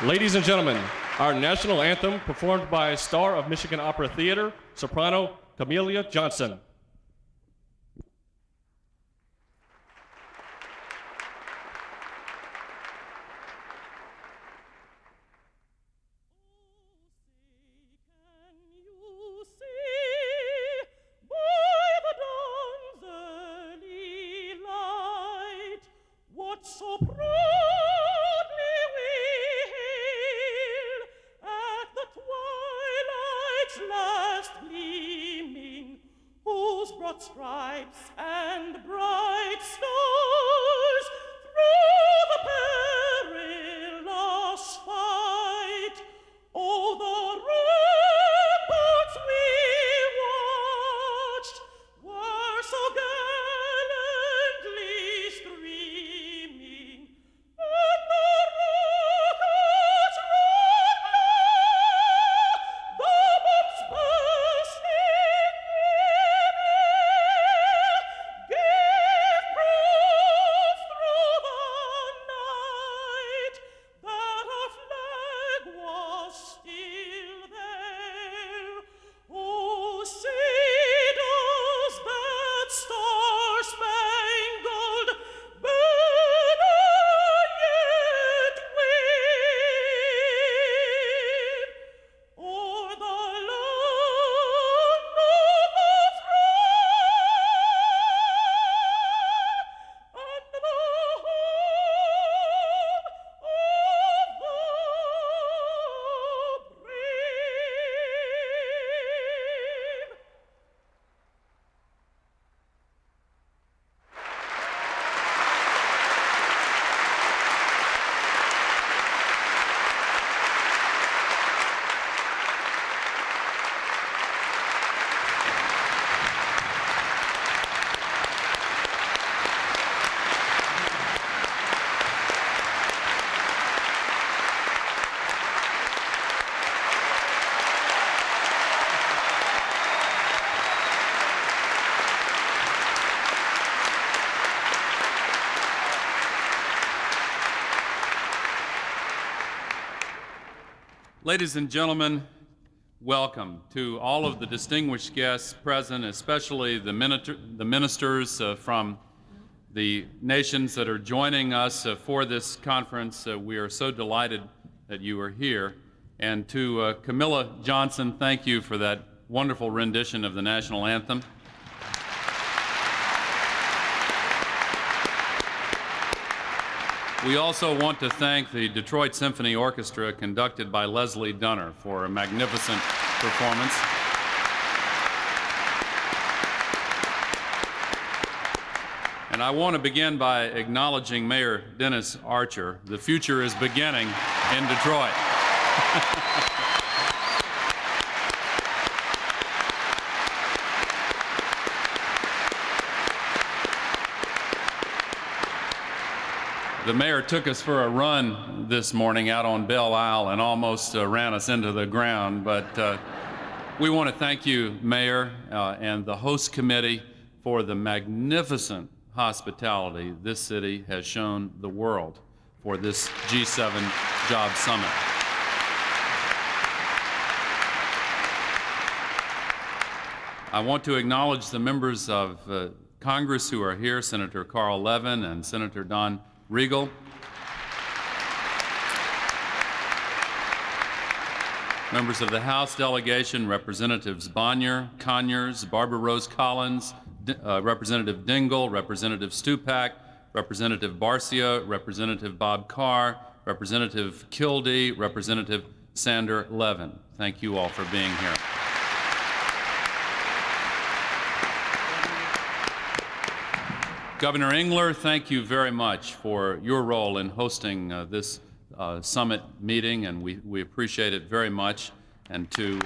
Ladies and gentlemen, our national anthem performed by star of Michigan Opera Theater, soprano Camelia Johnson. So proudly we hail at the twilight's last gleaming, whose broad stripes and bright stars through the perilous fight, oh, the ramparts we watched were so gallantly streaming, and the rockets ran low, the bombs bursting in air, gave proof through the night that our flag was still there. Oh, say does that star-spangled banner yet wave o'er the land of the free and the home of the brave. Ladies and gentlemen, welcome to all of the distinguished guests present, especially the ministers from the nations that are joining us for this conference. We are so delighted that you are here. And to Camilla Johnson, thank you for that wonderful rendition of the national anthem. We also want to thank the Detroit Symphony Orchestra, conducted by Leslie Dunner, for a magnificent performance. And I want to begin by acknowledging Mayor Dennis Archer. The future is beginning in Detroit. The mayor took us for a run this morning out on Belle Isle and almost ran us into the ground, but we want to thank you, Mayor, and the host committee for the magnificent hospitality this city has shown the world for this G7 Job Summit. I want to acknowledge the members of Congress who are here, Senator Carl Levin and Senator Don Regal. Members of the House delegation, Representatives Bonnier, Conyers, Barbara Rose Collins, Representative Dingell, Representative Stupak, Representative Barcia, Representative Bob Carr, Representative Kildee, Representative Sander Levin. Thank you all for being here. Governor Engler, thank you very much for your role in hosting this summit meeting, and we appreciate it very much. And to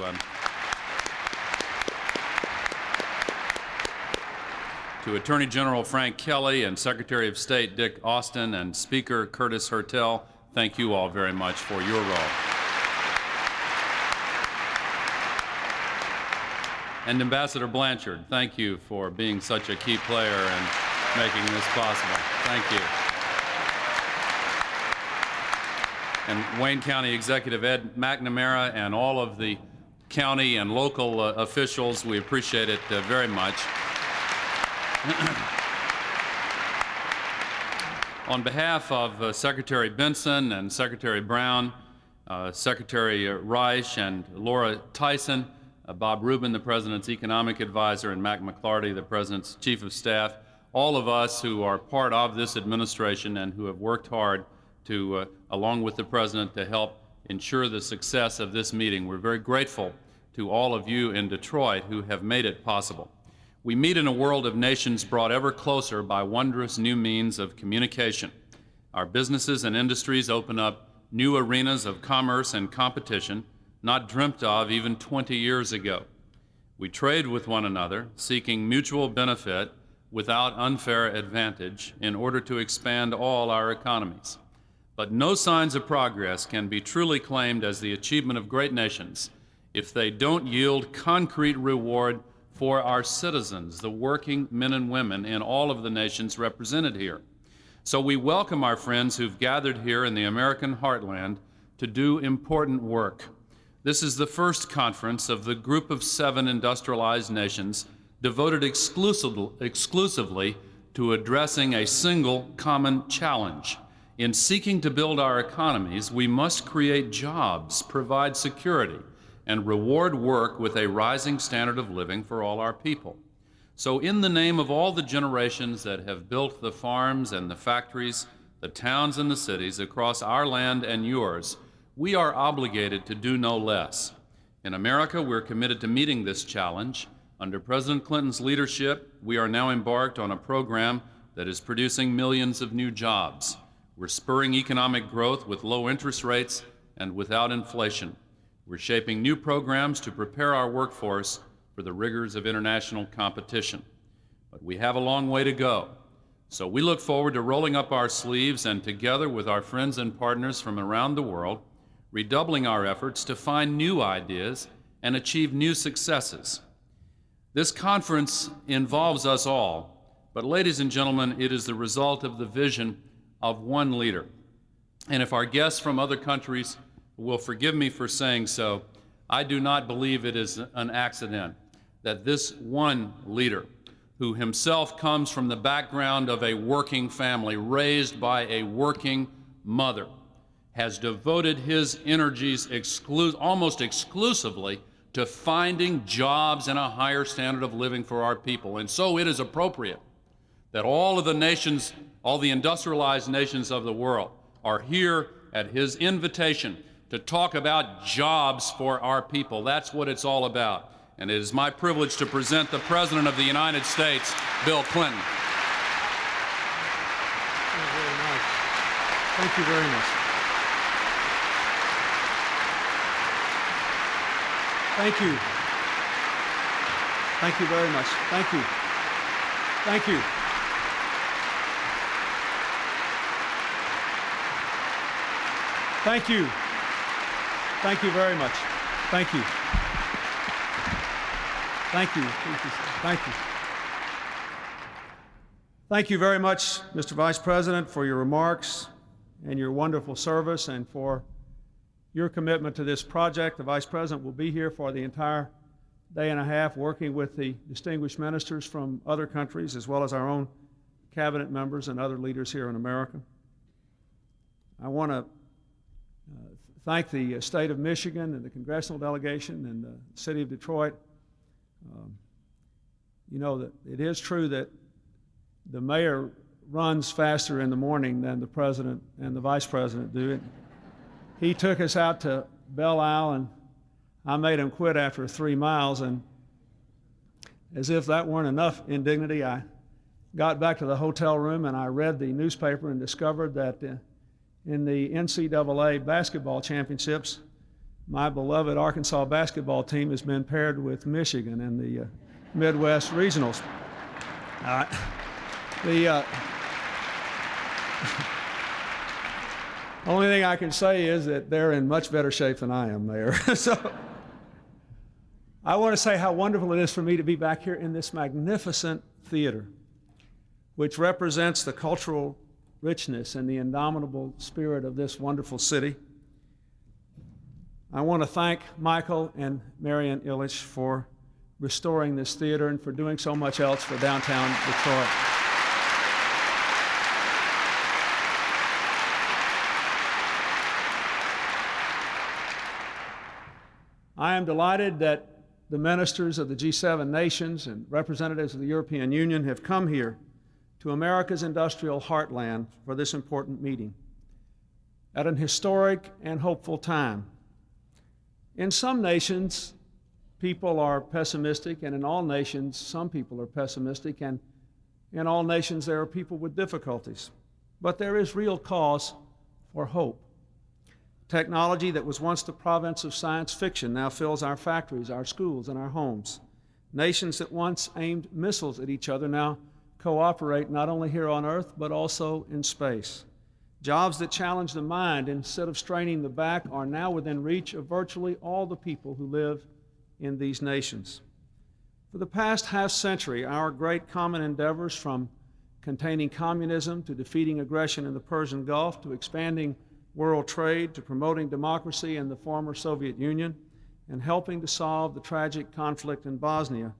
Attorney General Frank Kelly and Secretary of State Dick Austin and Speaker Curtis Hertel, thank you all very much for your role. And Ambassador Blanchard, thank you for being such a key player and making this possible. Thank you. and Wayne County Executive Ed McNamara, and all of the county and local officials. We appreciate it very much. On behalf of Secretary Benson and Secretary Brown, Secretary Reich and Laura Tyson, Bob Rubin, the President's Economic Advisor, and Mac McClarty, the President's Chief of Staff, all of us who are part of this administration and who have worked hard to, along with the President, to help ensure the success of this meeting. We're very grateful to all of you in Detroit who have made it possible. We meet in a world of nations brought ever closer by wondrous new means of communication. Our businesses and industries open up new arenas of commerce and competition not dreamt of even 20 years ago. We trade with one another, seeking mutual benefit without unfair advantage in order to expand all our economies. But no signs of progress can be truly claimed as the achievement of great nations if they don't yield concrete reward for our citizens, the working men and women in all of the nations represented here. So we welcome our friends who've gathered here in the American heartland to do important work. This is the first conference of the group of 7 industrialized nations devoted exclusively to addressing a single common challenge. In seeking to build our economies, we must create jobs, provide security, and reward work with a rising standard of living for all our people. So in the name of all the generations that have built the farms and the factories, the towns and the cities across our land and yours, we are obligated to do no less. In America, we're committed to meeting this challenge. Under President Clinton's leadership, we are now embarked on a program that is producing millions of new jobs. We're spurring economic growth with low interest rates and without inflation. We're shaping new programs to prepare our workforce for the rigors of international competition. But we have a long way to go. So we look forward to rolling up our sleeves and together with our friends and partners from around the world, redoubling our efforts to find new ideas and achieve new successes. This conference involves us all, but ladies and gentlemen, it is the result of the vision of one leader. And if our guests from other countries will forgive me for saying so, I do not believe it is an accident that this one leader, who himself comes from the background of a working family, raised by a working mother, has devoted his energies almost exclusively to finding jobs and a higher standard of living for our people. And so it is appropriate that all of the nations, all the industrialized nations of the world, are here at his invitation to talk about jobs for our people. That's what it's all about. And it is my privilege to present the President of the United States, Bill Clinton. Very nice. Thank you very much. Thank you. Thank you very much. Thank you. Thank you. Thank you. Thank you very much. Thank you. Thank you. Thank you. Thank you very much, Mr. Vice President, for your remarks and your wonderful service and for your commitment to this project. The Vice President will be here for the entire day and a half working with the distinguished ministers from other countries as well as our own cabinet members and other leaders here in America. I want to thank the state of Michigan and the congressional delegation and the city of Detroit. You know that it is true that the mayor runs faster in the morning than the president and the vice president do. He took us out to Belle Isle, and I made him quit after 3 miles, and as if that weren't enough indignity, I got back to the hotel room and I read the newspaper and discovered that in the NCAA basketball championships, my beloved Arkansas basketball team has been paired with Michigan in the Midwest Regionals. The only thing I can say is that they're in much better shape than I am, Mayor. So I want to say how wonderful it is for me to be back here in this magnificent theater, which represents the cultural richness and the indomitable spirit of this wonderful city. I want to thank Michael and Marion Illich for restoring this theater and for doing so much else for downtown Detroit. I am delighted that the ministers of the G7 nations and representatives of the European Union have come here to America's industrial heartland for this important meeting at an historic and hopeful time. In some nations, people are pessimistic, and in all nations, some people are pessimistic, and in all nations, there are people with difficulties. But there is real cause for hope. Technology that was once the province of science fiction now fills our factories, our schools, and our homes. Nations that once aimed missiles at each other now cooperate not only here on Earth, but also in space. Jobs that challenge the mind instead of straining the back are now within reach of virtually all the people who live in these nations. For the past half-century, our great common endeavors, from containing communism to defeating aggression in the Persian Gulf to expanding world trade to promoting democracy in the former Soviet Union and helping to solve the tragic conflict in Bosnia,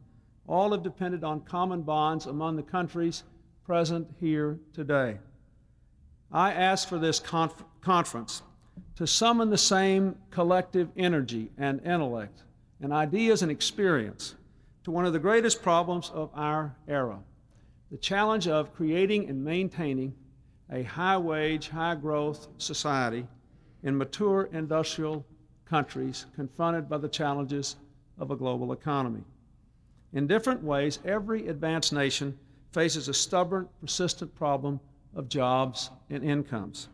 all have depended on common bonds among the countries present here today. I ask for this conference to summon the same collective energy and intellect and ideas and experience to one of the greatest problems of our era, the challenge of creating and maintaining a high-wage, high-growth society in mature industrial countries confronted by the challenges of a global economy. In different ways, every advanced nation faces a stubborn, persistent problem of jobs and incomes.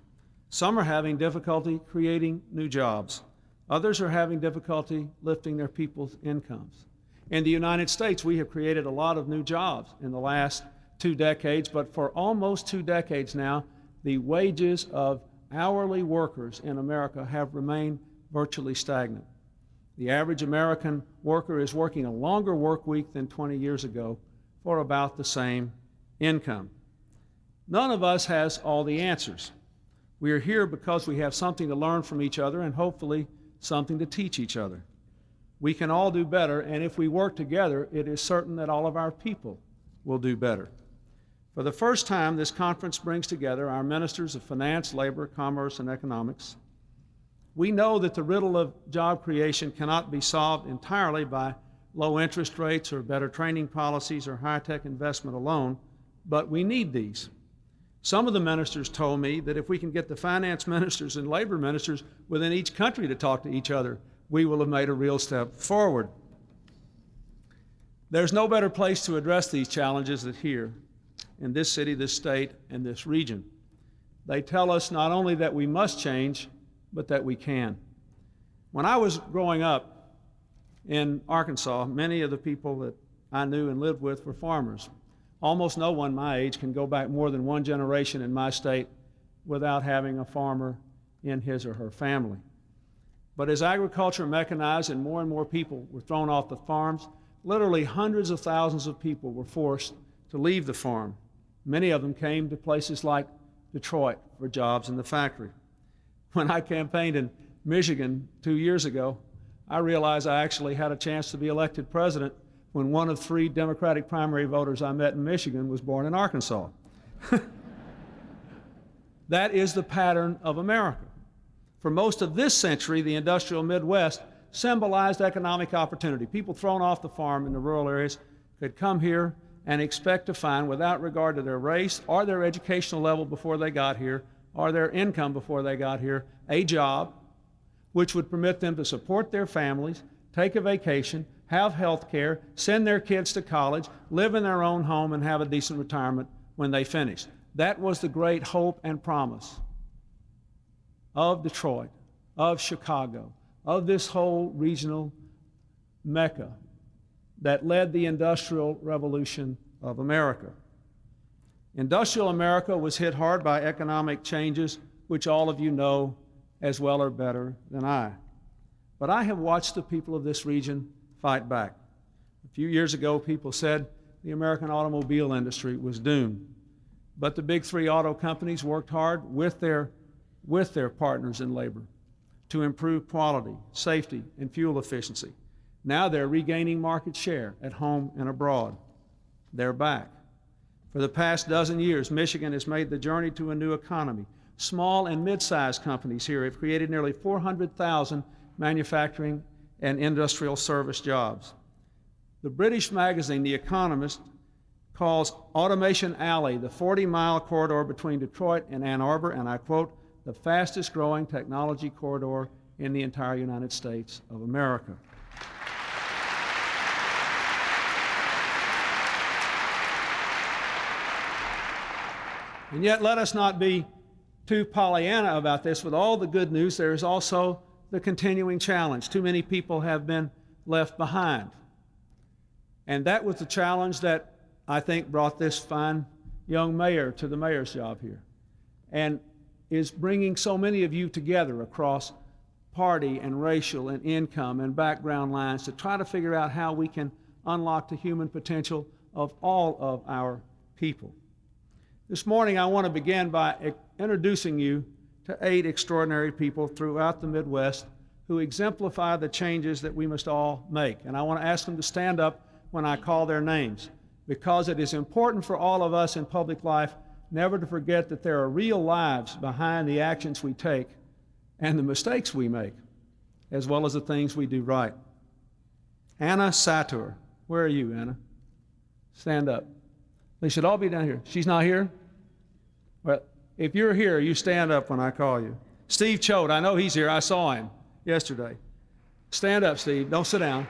Some are having difficulty creating new jobs. Others are having difficulty lifting their people's incomes. In the United States, we have created a lot of new jobs in the last 2 decades, but for almost 2 decades now, the wages of hourly workers in America have remained virtually stagnant. The average American worker is working a longer work week than 20 years ago for about the same income. None of us has all the answers. We are here because we have something to learn from each other and hopefully something to teach each other. We can all do better, and if we work together, it is certain that all of our people will do better. For the first time, this conference brings together our ministers of finance, labor, commerce, and economics. We know that the riddle of job creation cannot be solved entirely by low interest rates or better training policies or high-tech investment alone, but we need these. Some of the ministers told me that if we can get the finance ministers and labor ministers within each country to talk to each other, we will have made a real step forward. There's no better place to address these challenges than here, in this city, this state, and this region. They tell us not only that we must change, but that we can. When I was growing up in Arkansas, many of the people that I knew and lived with were farmers. Almost no one my age can go back more than one generation in my state without having a farmer in his or her family. But as agriculture mechanized and more people were thrown off the farms, literally hundreds of thousands of people were forced to leave the farm. Many of them came to places like Detroit for jobs in the factory. When I campaigned in Michigan 2 years ago, I realized I actually had a chance to be elected president when one of 3 Democratic primary voters I met in Michigan was born in Arkansas. That is the pattern of America. For most of this century, the industrial Midwest symbolized economic opportunity. People thrown off the farm in the rural areas could come here and expect to find, without regard to their race or their educational level before they got here, or their income before they got here, a job which would permit them to support their families, take a vacation, have health care, send their kids to college, live in their own home, and have a decent retirement when they finish. That was the great hope and promise of Detroit, of Chicago, of this whole regional mecca that led the Industrial Revolution of America. Industrial America was hit hard by economic changes, which all of you know as well or better than I. But I have watched the people of this region fight back. A few years ago, people said the American automobile industry was doomed. But the big 3 auto companies worked hard with their partners in labor. to improve quality, safety, and fuel efficiency. Now they're regaining market share at home and abroad. They're back. For the past dozen years, Michigan has made the journey to a new economy. Small and mid-sized companies here have created nearly 400,000 manufacturing and industrial service jobs. The British magazine, The Economist, calls Automation Alley the 40-mile corridor between Detroit and Ann Arbor, and I quote, the fastest growing technology corridor in the entire United States of America. And yet, let us not be too Pollyanna about this. With all the good news, there is also the continuing challenge. Too many people have been left behind. And that was the challenge that I think brought this fine young mayor to the mayor's job here, and is bringing so many of you together across party and racial and income and background lines to try to figure out how we can unlock the human potential of all of our people. This morning, I want to begin by introducing you to 8 extraordinary people throughout the Midwest who exemplify the changes that we must all make. And I want to ask them to stand up when I call their names, because it is important for all of us in public life never to forget that there are real lives behind the actions we take and the mistakes we make, as well as the things we do right. Anna Satur. Where are you, Anna? Stand up. They should all be down here. She's not here? Well, if you're here, you stand up when I call you. Steve Choate, I know he's here. I saw him yesterday. Stand up, Steve. Don't sit down.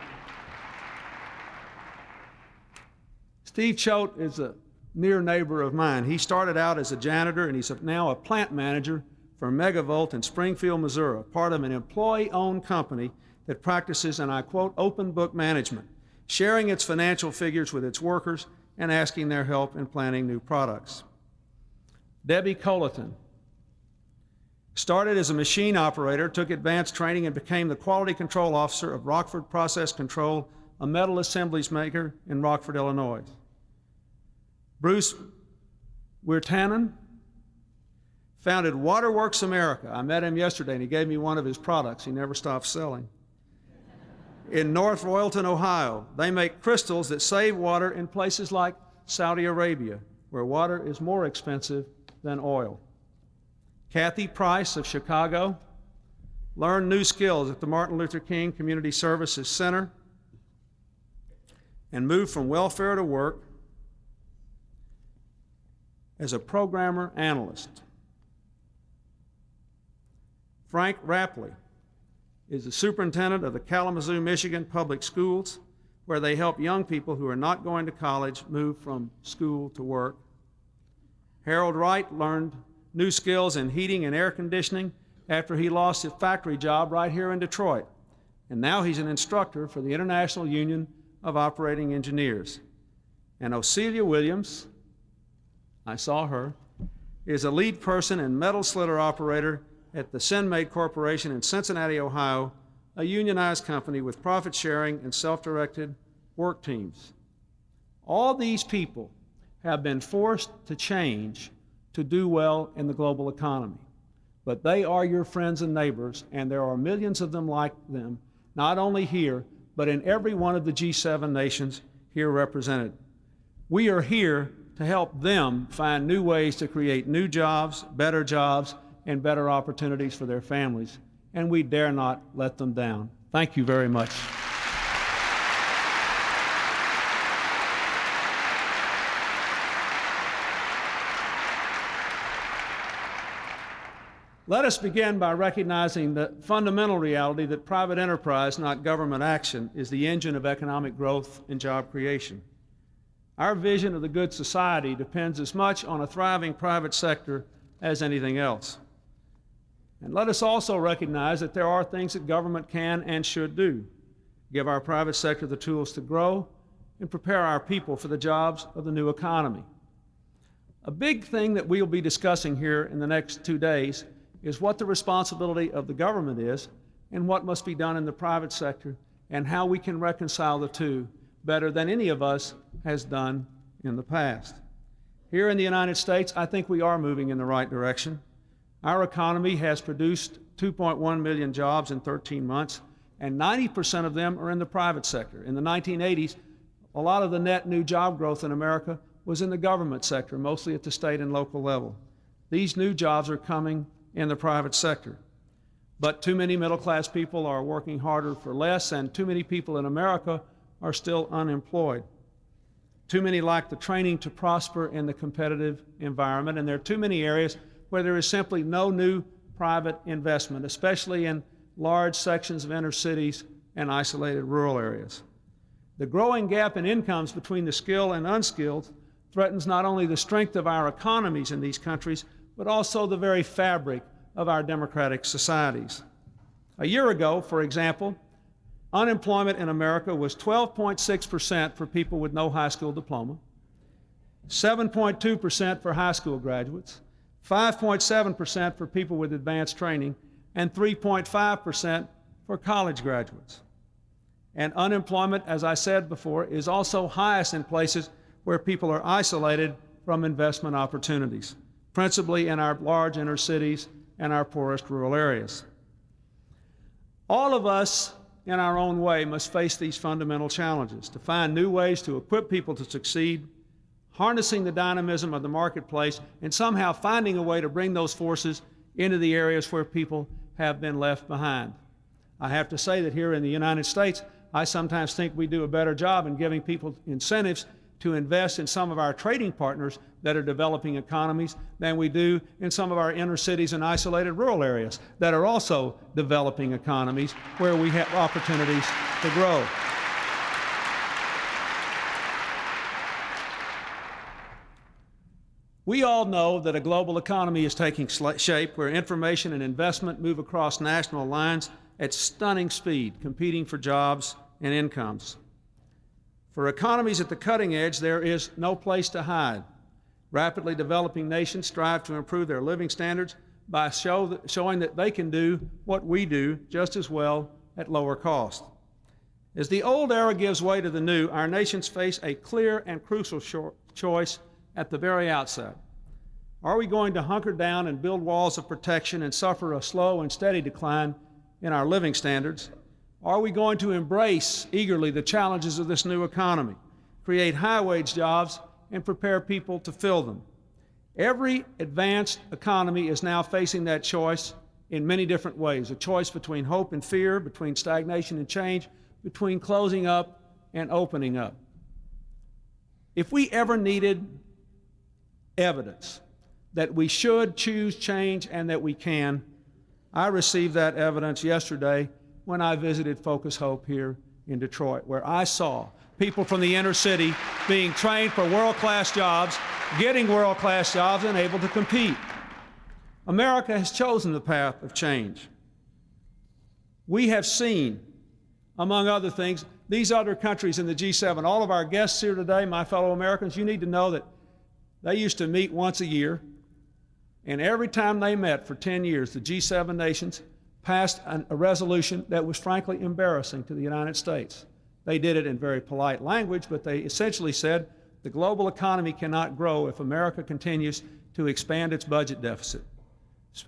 Steve Choate is a near neighbor of mine. He started out as a janitor, and he's now a plant manager for Megavolt in Springfield, Missouri, part of an employee-owned company that practices, and I quote, open book management, sharing its financial figures with its workers and asking their help in planning new products. Debbie Colleton started as a machine operator, took advanced training, and became the quality control officer of Rockford Process Control, a metal assemblies maker in Rockford, Illinois. Bruce Wirtanen founded Waterworks America. I met him yesterday, and he gave me one of his products. He never stopped selling. In North Royalton, Ohio, they make crystals that save water in places like Saudi Arabia, where water is more expensive than oil. Kathy Price of Chicago learned new skills at the Martin Luther King Community Services Center and moved from welfare to work as a programmer analyst. Frank Rapley is the superintendent of the Kalamazoo, Michigan Public Schools, where they help young people who are not going to college move from school to work. Harold Wright learned new skills in heating and air conditioning after he lost his factory job right here in Detroit. And now he's an instructor for the International Union of Operating Engineers. And Ocelia Williams, I saw her, is a lead person and metal slitter operator at the Sinmade Corporation in Cincinnati, Ohio, a unionized company with profit sharing and self-directed work teams. All these people have been forced to change to do well in the global economy. But they are your friends and neighbors, and there are millions of them like them, not only here, but in every one of the G7 nations here represented. We are here to help them find new ways to create new jobs, and better opportunities for their families, and we dare not let them down. Thank you very much. Let us begin by recognizing the fundamental reality that private enterprise, not government action, is the engine of economic growth and job creation. Our vision of the good society depends as much on a thriving private sector as anything else. And let us also recognize that there are things that government can and should do. Give our private sector the tools to grow and prepare our people for the jobs of the new economy. A big thing that we'll be discussing here in the next 2 days is what the responsibility of the government is and what must be done in the private sector and how we can reconcile the two better than any of us has done in the past. Here in the United States, I think we are moving in the right direction. Our economy has produced 2.1 million jobs in 13 months, and 90% of them are in the private sector. In the 1980s, a lot of the net new job growth in America was in the government sector, mostly at the state and local level. These new jobs are coming in the private sector. But too many middle-class people are working harder for less, and too many people in America are still unemployed. Too many lack the training to prosper in the competitive environment, and there are too many areas where there is simply no new private investment, especially in large sections of inner cities and isolated rural areas. The growing gap in incomes between the skilled and unskilled threatens not only the strength of our economies in these countries, but also the very fabric of our democratic societies. A year ago, for example, unemployment in America was 12.6% for people with no high school diploma, 7.2% for high school graduates, 5.7% for people with advanced training, and 3.5% for college graduates. And unemployment, as I said before, is also highest in places where people are isolated from investment opportunities, principally in our large inner cities and our poorest rural areas. All of us, in our own way, must face these fundamental challenges to find new ways to equip people to succeed, harnessing the dynamism of the marketplace, and somehow finding a way to bring those forces into the areas where people have been left behind. I have to say that here in the United States, I sometimes think we do a better job in giving people incentives to invest in some of our trading partners that are developing economies than we do in some of our inner cities and isolated rural areas that are also developing economies where we have opportunities to grow. We all know that a global economy is taking shape where information and investment move across national lines at stunning speed, competing for jobs and incomes. For economies at the cutting edge, there is no place to hide. Rapidly developing nations strive to improve their living standards by showing that they can do what we do just as well at lower cost. As the old era gives way to the new, our nations face a clear and crucial choice at the very outset. Are we going to hunker down and build walls of protection and suffer a slow and steady decline in our living standards? Are we going to embrace eagerly the challenges of this new economy, create high-wage jobs, and prepare people to fill them? Every advanced economy is now facing that choice in many different ways, a choice between hope and fear, between stagnation and change, between closing up and opening up. If we ever needed evidence that we should choose change and that we can, I received that evidence yesterday when I visited Focus Hope here in Detroit, where I saw people from the inner city being trained for world-class jobs, getting world-class jobs, and able to compete. America has chosen the path of change. We have seen, among other things, these other countries in the G7. All of our guests here today, my fellow Americans, you need to know that they used to meet once a year, and every time they met for 10 years, the G7 nations passed a resolution that was frankly embarrassing to the United States. They did it in very polite language, but they essentially said the global economy cannot grow if America continues to expand its budget deficit,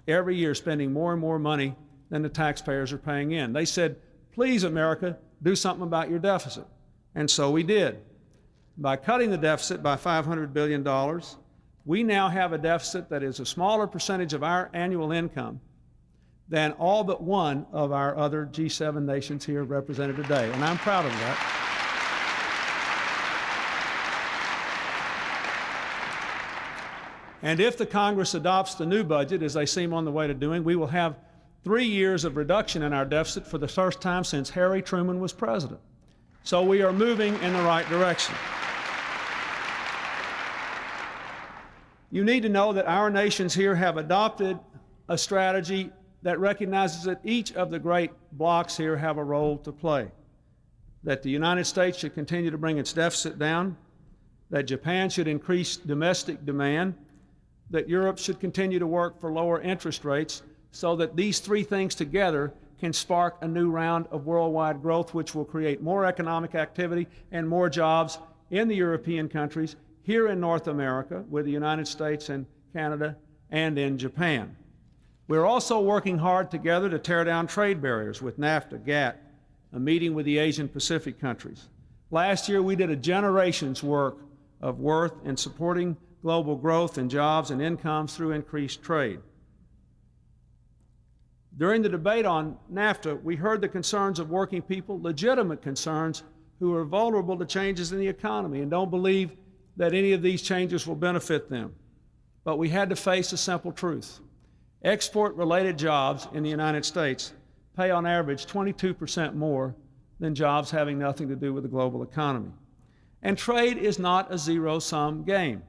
every year spending more and more money than the taxpayers are paying in. They said, please, America, do something about your deficit. And so we did. By cutting the deficit by $500 billion, we now have a deficit that is a smaller percentage of our annual income than all but one of our other G7 nations here represented today, and I'm proud of that. And if the Congress adopts the new budget, as they seem on the way to doing, we will have 3 years of reduction in our deficit for the first time since Harry Truman was president. So we are moving in the right direction. You need to know that our nations here have adopted a strategy that recognizes that each of the great blocs here have a role to play, that the United States should continue to bring its deficit down, that Japan should increase domestic demand, that Europe should continue to work for lower interest rates, so that these three things together can spark a new round of worldwide growth, which will create more economic activity and more jobs in the European countries, here in North America, with the United States and Canada, and in Japan. We're also working hard together to tear down trade barriers with NAFTA, GATT, a meeting with the Asian Pacific countries. Last year, we did a generation's work of worth in supporting global growth in jobs and incomes through increased trade. During the debate on NAFTA, we heard the concerns of working people, legitimate concerns, who are vulnerable to changes in the economy and don't believe that any of these changes will benefit them. But we had to face a simple truth. Export-related jobs in the United States pay on average 22% more than jobs having nothing to do with the global economy. And trade is not a zero-sum game.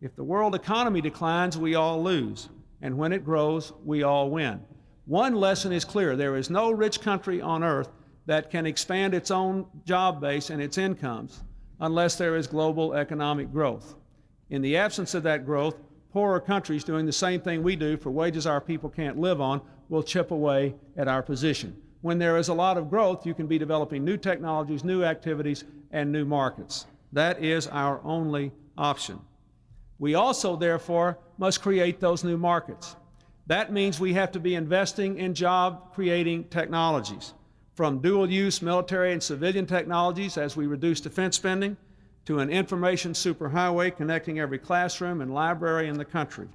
If the world economy declines, we all lose. And when it grows, we all win. One lesson is clear. There is no rich country on earth that can expand its own job base and its incomes unless there is global economic growth. In the absence of that growth, poorer countries doing the same thing we do for wages our people can't live on will chip away at our position. When there is a lot of growth, you can be developing new technologies, new activities, and new markets. That is our only option. We also, therefore, must create those new markets. That means we have to be investing in job-creating technologies, from dual-use military and civilian technologies as we reduce defense spending, to an information superhighway connecting every classroom and library in the country.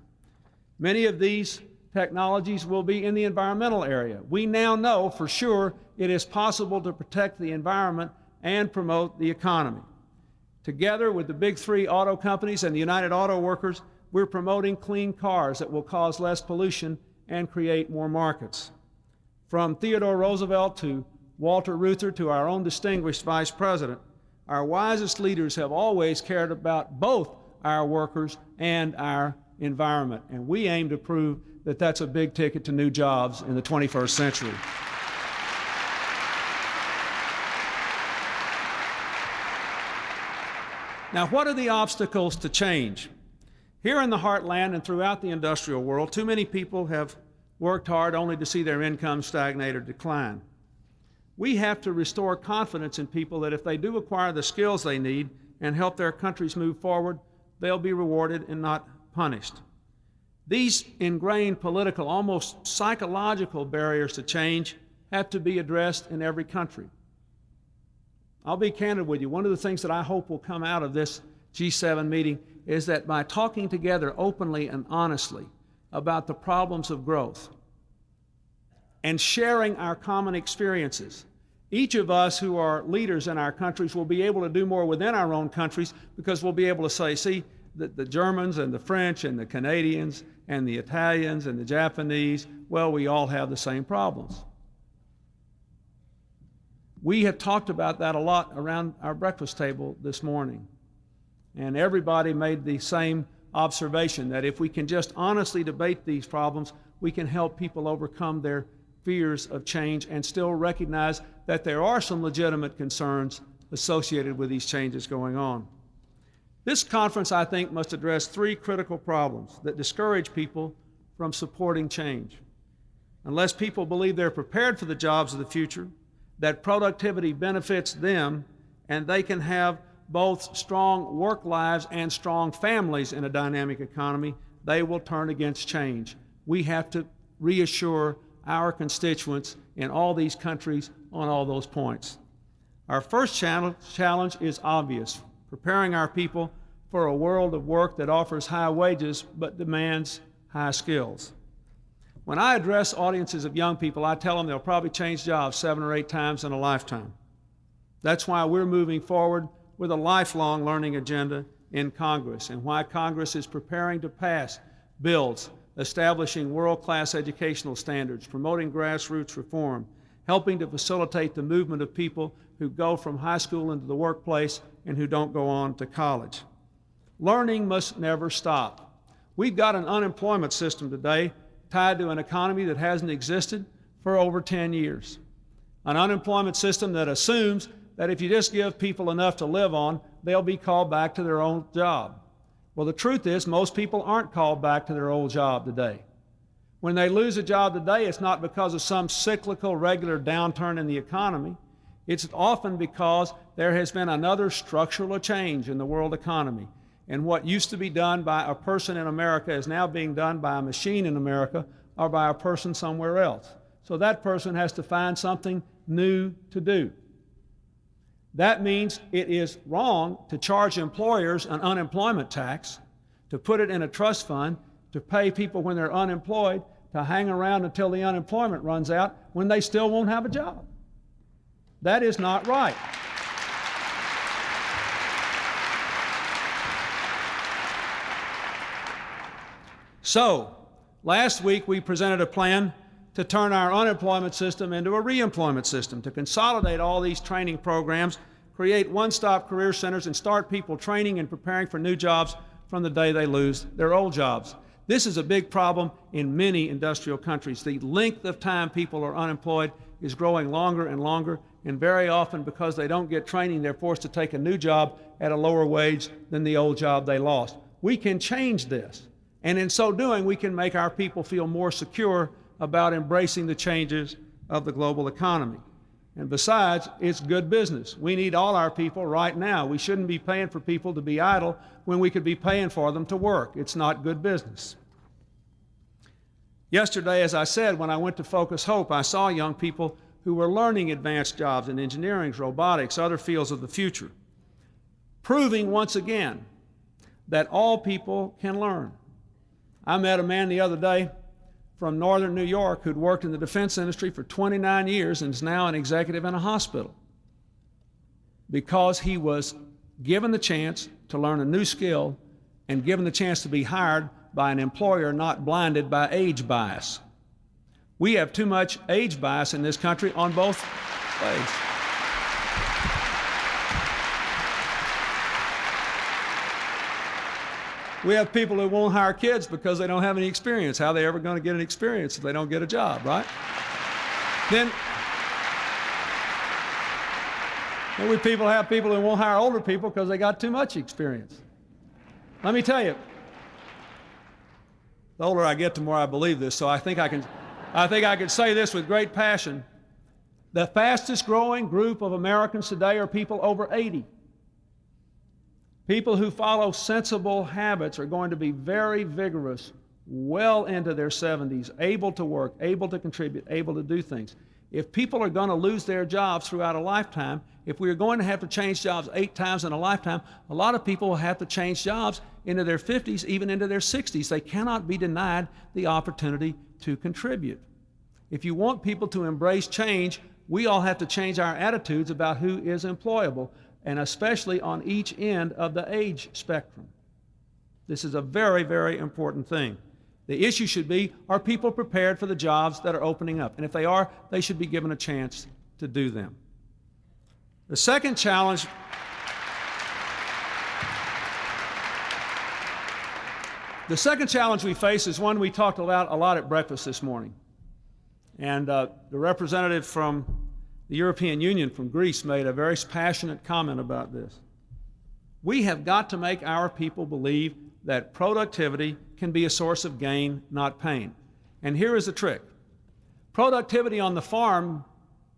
Many of these technologies will be in the environmental area. We now know for sure it is possible to protect the environment and promote the economy. Together with the big three auto companies and the United Auto Workers, we're promoting clean cars that will cause less pollution and create more markets. From Theodore Roosevelt to Walter Reuther to our own distinguished Vice President, our wisest leaders have always cared about both our workers and our environment, and we aim to prove that that's a big ticket to new jobs in the 21st century. Now, what are the obstacles to change? Here in the heartland and throughout the industrial world, too many people have worked hard only to see their income stagnate or decline. We have to restore confidence in people that if they do acquire the skills they need and help their countries move forward, they'll be rewarded and not punished. These ingrained political, almost psychological barriers to change have to be addressed in every country. I'll be candid with you. One of the things that I hope will come out of this G7 meeting is that by talking together openly and honestly about the problems of growth and sharing our common experiences, each of us who are leaders in our countries will be able to do more within our own countries because we'll be able to say, see, the Germans and the French and the Canadians and the Italians and the Japanese, well, we all have the same problems. We have talked about that a lot around our breakfast table this morning. And everybody made the same observation that if we can just honestly debate these problems, we can help people overcome their fears of change and still recognize that there are some legitimate concerns associated with these changes going on. This conference, I think, must address three critical problems that discourage people from supporting change. Unless people believe they're prepared for the jobs of the future, that productivity benefits them, and they can have both strong work lives and strong families in a dynamic economy, they will turn against change. We have to reassure our constituents in all these countries on all those points. Our first challenge is obvious: preparing our people for a world of work that offers high wages but demands high skills. When I address audiences of young people, I tell them they'll probably change jobs 7 or 8 times in a lifetime. That's why we're moving forward with a lifelong learning agenda in Congress, and why Congress is preparing to pass bills establishing world-class educational standards, promoting grassroots reform, helping to facilitate the movement of people who go from high school into the workplace and who don't go on to college. Learning must never stop. We've got an unemployment system today tied to an economy that hasn't existed for over 10 years. An unemployment system that assumes that if you just give people enough to live on, they'll be called back to their own job. Well, the truth is, most people aren't called back to their old job today. When they lose a job today, it's not because of some cyclical, regular downturn in the economy. It's often because there has been another structural change in the world economy. And what used to be done by a person in America is now being done by a machine in America, or by a person somewhere else. So that person has to find something new to do. That means it is wrong to charge employers an unemployment tax, to put it in a trust fund, to pay people when they're unemployed, to hang around until the unemployment runs out when they still won't have a job. That is not right. So, last week we presented a plan to turn our unemployment system into a reemployment system, to consolidate all these training programs, create one-stop career centers, and start people training and preparing for new jobs from the day they lose their old jobs. This is a big problem in many industrial countries. The length of time people are unemployed is growing longer and longer, and very often because they don't get training, they're forced to take a new job at a lower wage than the old job they lost. We can change this, and in so doing, we can make our people feel more secure about embracing the changes of the global economy. And besides, it's good business. We need all our people right now. We shouldn't be paying for people to be idle when we could be paying for them to work. It's not good business. Yesterday, as I said, when I went to Focus Hope, I saw young people who were learning advanced jobs in engineering, robotics, other fields of the future, proving once again that all people can learn. I met a man the other day from northern New York who'd worked in the defense industry for 29 years and is now an executive in a hospital because he was given the chance to learn a new skill and given the chance to be hired by an employer not blinded by age bias. We have too much age bias in this country on both ways. We have people who won't hire kids because they don't have any experience. How are they ever going to get an experience if they don't get a job, right? Then we have people who won't hire older people because they got too much experience. Let me tell you, the older I get, the more I believe this, so I think I can say this with great passion. The fastest growing group of Americans today are people over 80. People who follow sensible habits are going to be very vigorous, well into their 70s, able to work, able to contribute, able to do things. If people are going to lose their jobs throughout a lifetime, if we are going to have to change jobs 8 times in a lifetime, a lot of people will have to change jobs into their 50s, even into their 60s. They cannot be denied the opportunity to contribute. If you want people to embrace change, we all have to change our attitudes about who is employable, and especially on each end of the age spectrum. This is a very, very important thing. The issue should be, are people prepared for the jobs that are opening up? And if they are, they should be given a chance to do them. The second challenge we face is one we talked about a lot at breakfast this morning. And the representative from the European Union from Greece made a very passionate comment about this. We have got to make our people believe that productivity can be a source of gain, not pain. And here is the trick. Productivity on the farm,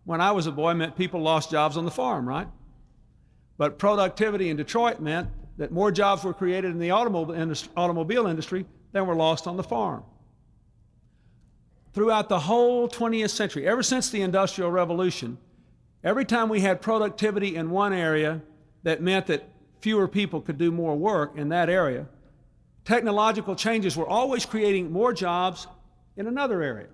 when I was a boy, meant people lost jobs on the farm, right? But productivity in Detroit meant that more jobs were created in the automobile industry than were lost on the farm. Throughout the whole 20th century, ever since the Industrial Revolution, every time we had productivity in one area that meant that fewer people could do more work in that area, technological changes were always creating more jobs in another area.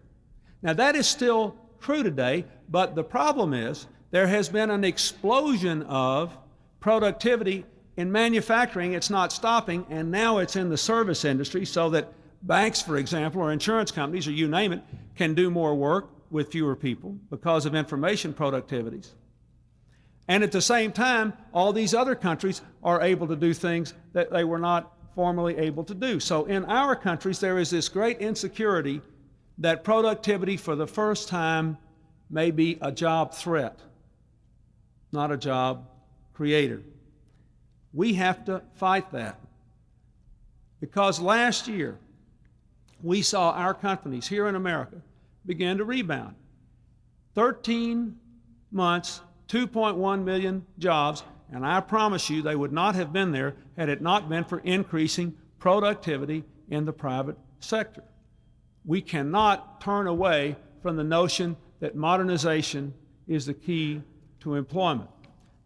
Now that is still true today, but the problem is there has been an explosion of productivity in manufacturing. It's not stopping, and now it's in the service industry, so that banks, for example, or insurance companies, or you name it, can do more work with fewer people because of information productivities. And at the same time, all these other countries are able to do things that they were not formerly able to do. So in our countries, there is this great insecurity that productivity for the first time may be a job threat, not a job creator. We have to fight that. Because last year, we saw our companies here in America begin to rebound. 13 months, 2.1 million jobs, and I promise you they would not have been there had it not been for increasing productivity in the private sector. We cannot turn away from the notion that modernization is the key to employment.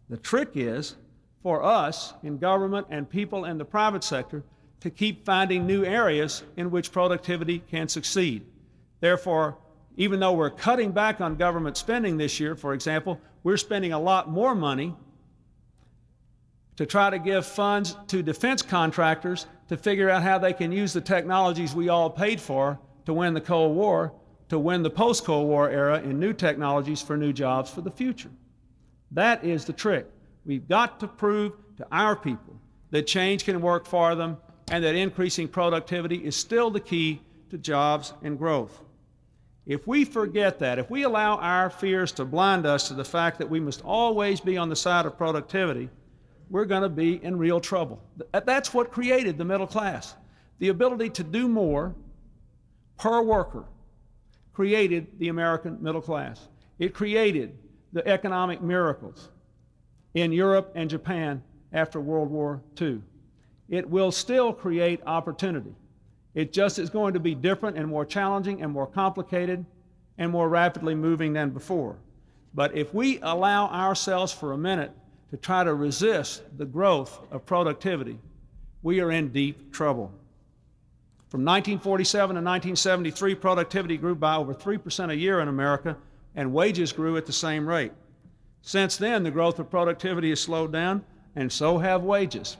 The trick is for us in government and people in the private sector to keep finding new areas in which productivity can succeed. Therefore, even though we're cutting back on government spending this year, for example, we're spending a lot more money to try to give funds to defense contractors to figure out how they can use the technologies we all paid for to win the Cold War, to win the post-Cold War era in new technologies for new jobs for the future. That is the trick. We've got to prove to our people that change can work for them and that increasing productivity is still the key to jobs and growth. If we forget that, if we allow our fears to blind us to the fact that we must always be on the side of productivity, we're going to be in real trouble. That's what created the middle class. The ability to do more per worker created the American middle class. It created the economic miracles in Europe and Japan after World War II. It will still create opportunity. It just is going to be different and more challenging and more complicated and more rapidly moving than before. But if we allow ourselves for a minute to try to resist the growth of productivity, we are in deep trouble. From 1947 to 1973, productivity grew by over 3% a year in America, and wages grew at the same rate. Since then, the growth of productivity has slowed down, and so have wages.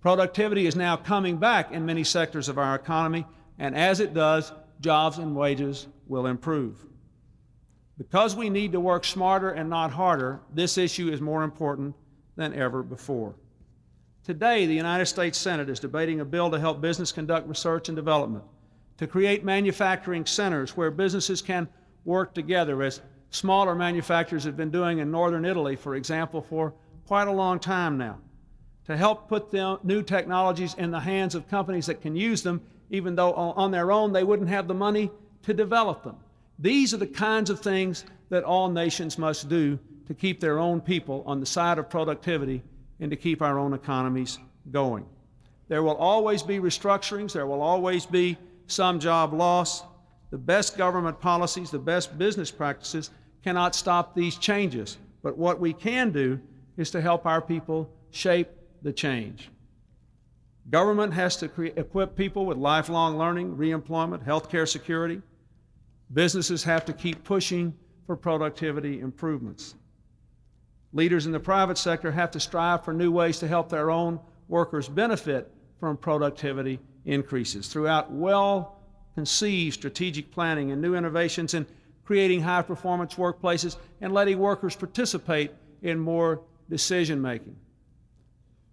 Productivity is now coming back in many sectors of our economy, and as it does, jobs and wages will improve. Because we need to work smarter and not harder, this issue is more important than ever before. Today, the United States Senate is debating a bill to help business conduct research and development, to create manufacturing centers where businesses can work together, as smaller manufacturers have been doing in northern Italy, for example, for quite a long time now, to help put the new technologies in the hands of companies that can use them, even though on their own they wouldn't have the money to develop them. These are the kinds of things that all nations must do to keep their own people on the side of productivity and to keep our own economies going. There will always be restructurings. There will always be some job loss. The best government policies, the best business practices cannot stop these changes. But what we can do is to help our people shape the change. Government has to equip people with lifelong learning, reemployment, health care security. Businesses have to keep pushing for productivity improvements. Leaders in the private sector have to strive for new ways to help their own workers benefit from productivity increases throughout well-conceived strategic planning and new innovations in creating high-performance workplaces and letting workers participate in more decision-making.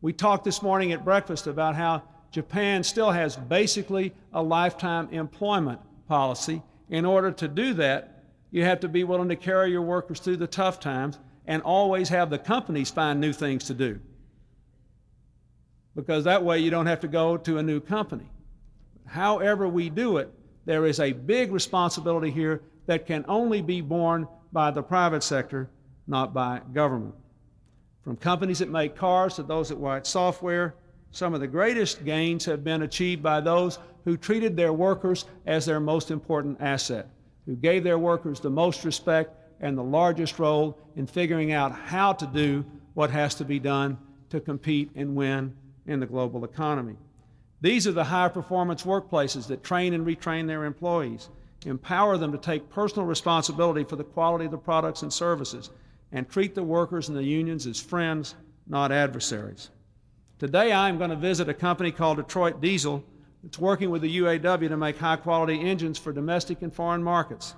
We talked this morning at breakfast about how Japan still has basically a lifetime employment policy. In order to do that, you have to be willing to carry your workers through the tough times and always have the companies find new things to do, because that way you don't have to go to a new company. However we do it, there is a big responsibility here that can only be borne by the private sector, not by government. From companies that make cars to those that write software, some of the greatest gains have been achieved by those who treated their workers as their most important asset, who gave their workers the most respect and the largest role in figuring out how to do what has to be done to compete and win in the global economy. These are the high-performance workplaces that train and retrain their employees, empower them to take personal responsibility for the quality of the products and services, and treat the workers and the unions as friends, not adversaries. Today I'm going to visit a company called Detroit Diesel that's working with the UAW to make high-quality engines for domestic and foreign markets.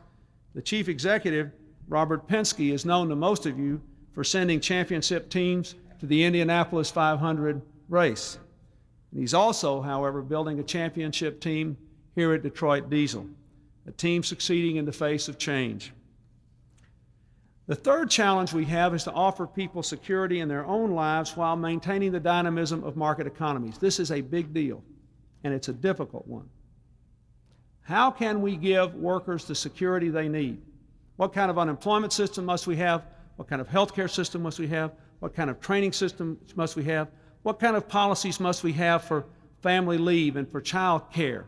The chief executive, Robert Penske, is known to most of you for sending championship teams to the Indianapolis 500 race. And he's also, however, building a championship team here at Detroit Diesel, a team succeeding in the face of change. The third challenge we have is to offer people security in their own lives while maintaining the dynamism of market economies. This is a big deal, and it's a difficult one. How can we give workers the security they need? What kind of unemployment system must we have? What kind of health care system must we have? What kind of training systems must we have? What kind of policies must we have for family leave and for child care?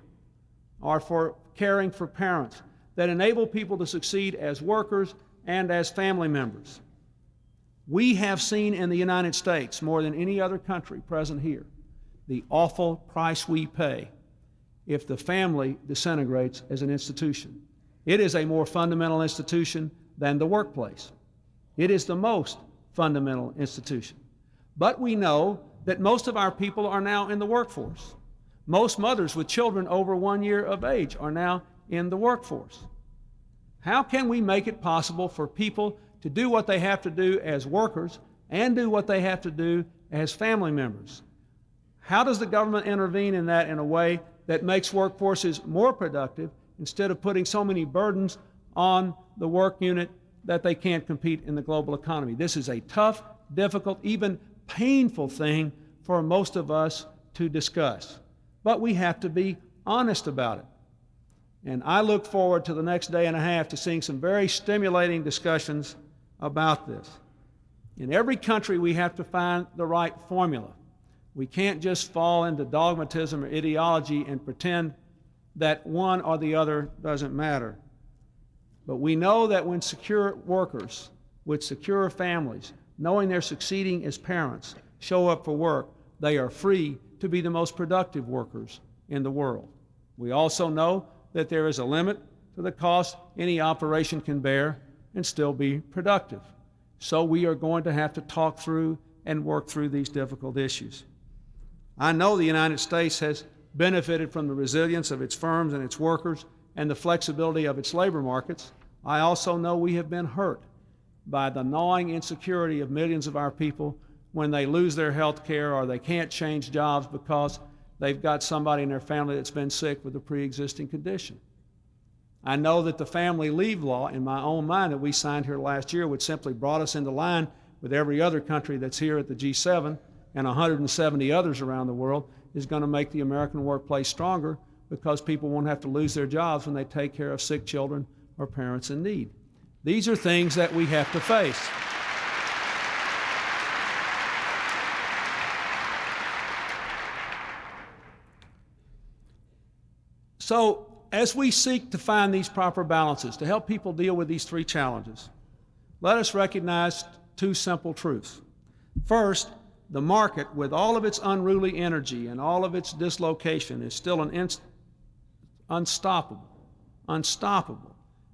are for caring for parents, that enable people to succeed as workers and as family members. We have seen in the United States, more than any other country present here, the awful price we pay if the family disintegrates as an institution. It is a more fundamental institution than the workplace. It is the most fundamental institution. But we know that most of our people are now in the workforce. Most mothers with children over 1 year of age are now in the workforce. How can we make it possible for people to do what they have to do as workers and do what they have to do as family members? How does the government intervene in that in a way that makes workforces more productive instead of putting so many burdens on the work unit that they can't compete in the global economy? This is a tough, difficult, even painful thing for most of us to discuss. But we have to be honest about it. And I look forward to the next day and a half to seeing some very stimulating discussions about this. In every country, we have to find the right formula. We can't just fall into dogmatism or ideology and pretend that one or the other doesn't matter. But we know that when secure workers with secure families, knowing they're succeeding as parents, show up for work, they are free to be the most productive workers in the world. We also know that there is a limit to the cost any operation can bear and still be productive. So we are going to have to talk through and work through these difficult issues. I know the United States has benefited from the resilience of its firms and its workers and the flexibility of its labor markets. I also know we have been hurt by the gnawing insecurity of millions of our people when they lose their health care or they can't change jobs because they've got somebody in their family that's been sick with a pre-existing condition. I know that the family leave law in my own mind that we signed here last year, which simply brought us into line with every other country that's here at the G-7 and 170 others around the world, is going to make the American workplace stronger because people won't have to lose their jobs when they take care of sick children or parents in need. These are things that we have to face. So, as we seek to find these proper balances to help people deal with these three challenges, let us recognize two simple truths. First, the market, with all of its unruly energy and all of its dislocation, is still an unstoppable,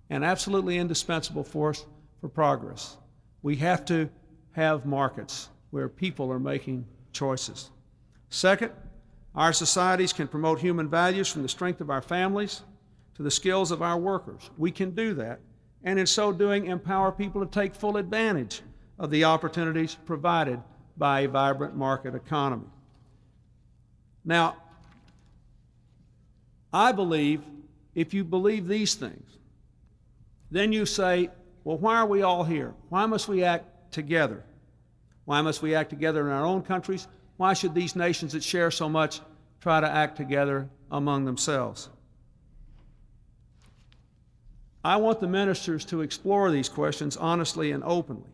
and absolutely indispensable force for progress. We have to have markets where people are making choices. Second, our societies can promote human values from the strength of our families to the skills of our workers. We can do that, and in so doing, empower people to take full advantage of the opportunities provided by a vibrant market economy. Now, I believe if you believe these things, then you say, well, why are we all here? Why must we act together? Why must we act together in our own countries? Why should these nations that share so much try to act together among themselves? I want the ministers to explore these questions honestly and openly.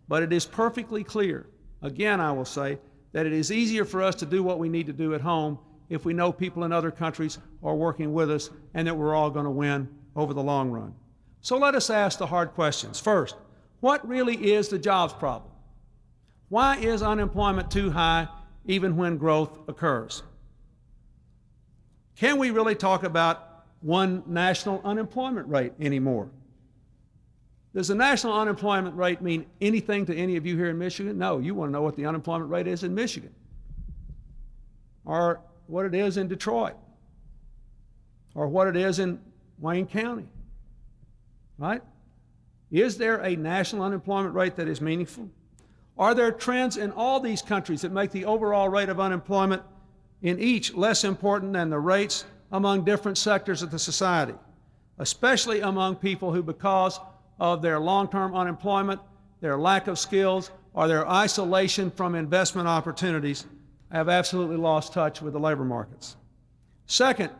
But it is perfectly clear, again I will say, that it is easier for us to do what we need to do at home if we know people in other countries are working with us and that we're all going to win over the long run. So let us ask the hard questions. First, what really is the jobs problem? Why is unemployment too high even when growth occurs? Can we really talk about one national unemployment rate anymore? Does the national unemployment rate mean anything to any of you here in Michigan? No, you want to know what the unemployment rate is in Michigan, or what it is in Detroit, or what it is in Wayne County, right? Is there a national unemployment rate that is meaningful? Are there trends in all these countries that make the overall rate of unemployment in each less important than the rates among different sectors of the society, especially among people who, because of their long-term unemployment, their lack of skills, or their isolation from investment opportunities, have absolutely lost touch with the labor markets? Second,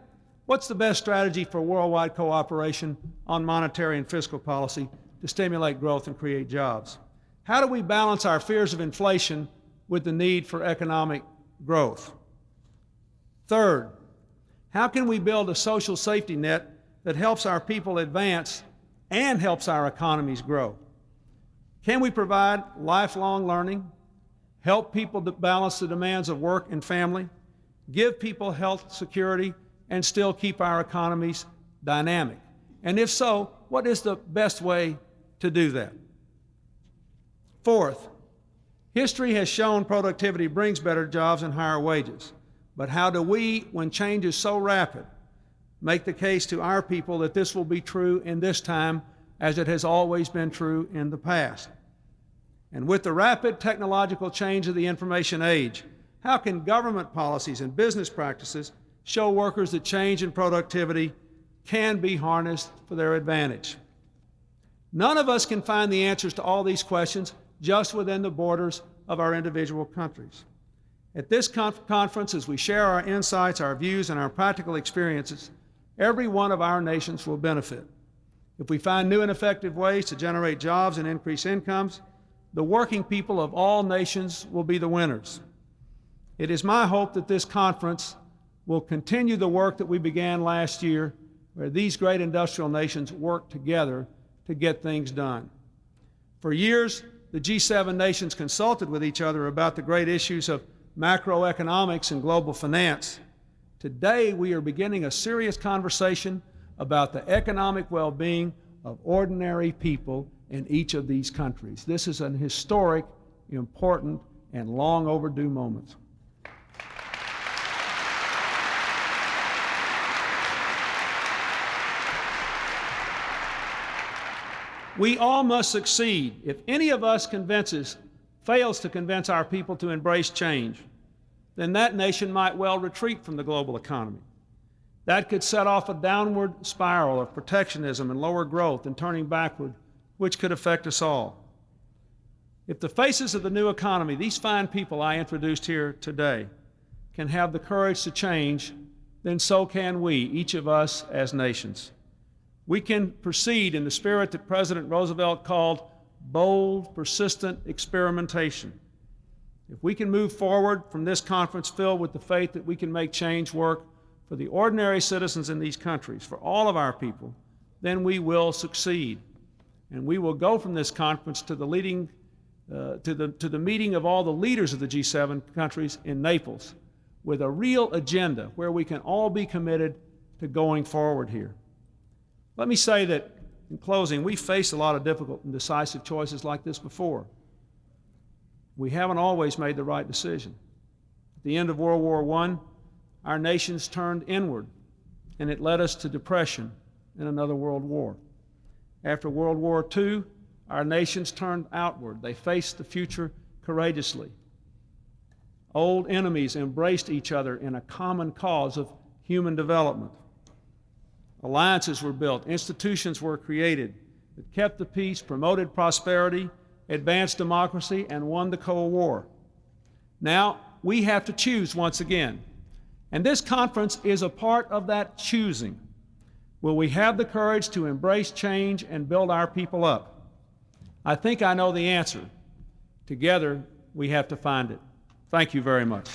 what's the best strategy for worldwide cooperation on monetary and fiscal policy to stimulate growth and create jobs? How do we balance our fears of inflation with the need for economic growth? Third, How can we build a social safety net that helps our people advance and helps our economies grow? Can we provide lifelong learning, help people to balance the demands of work and family, give people health security, and still keep our economies dynamic? And if so, what is the best way to do that? Fourth, history has shown productivity brings better jobs and higher wages. But how do we, when change is so rapid, make the case to our people that this will be true in this time as it has always been true in the past? And with the rapid technological change of the information age, how can government policies and business practices show workers that change in productivity can be harnessed for their advantage? None of us can find the answers to all these questions just within the borders of our individual countries. At this conference, as we share our insights, our views, and our practical experiences, every one of our nations will benefit. If we find new and effective ways to generate jobs and increase incomes, the working people of all nations will be the winners. It is my hope that this conference will continue the work that we began last year, where these great industrial nations work together to get things done. For years, the G7 nations consulted with each other about the great issues of macroeconomics and global finance. Today, we are beginning a serious conversation about the economic well-being of ordinary people in each of these countries. This is an historic, important, and long overdue moment. We all must succeed. If any of us fails to convince our people to embrace change, then that nation might well retreat from the global economy. That could set off a downward spiral of protectionism and lower growth and turning backward, which could affect us all. If the faces of the new economy, these fine people I introduced here today, can have the courage to change, then so can we, each of us as nations. We can proceed in the spirit that President Roosevelt called bold, persistent experimentation. If we can move forward from this conference filled with the faith that we can make change work for the ordinary citizens in these countries, for all of our people, then we will succeed. And we will go from this conference to the meeting of all the leaders of the G7 countries in Naples with a real agenda where we can all be committed to going forward here. Let me say that, in closing, we faced a lot of difficult and decisive choices like this before. We haven't always made the right decision. At the end of World War I, our nations turned inward, and it led us to depression and another world war. After World War II, our nations turned outward. They faced the future courageously. Old enemies embraced each other in a common cause of human development. Alliances were built, institutions were created that kept the peace, promoted prosperity, advanced democracy, and won the Cold War. Now, we have to choose once again. And this conference is a part of that choosing. Will we have the courage to embrace change and build our people up? I think I know the answer. Together, we have to find it. Thank you very much.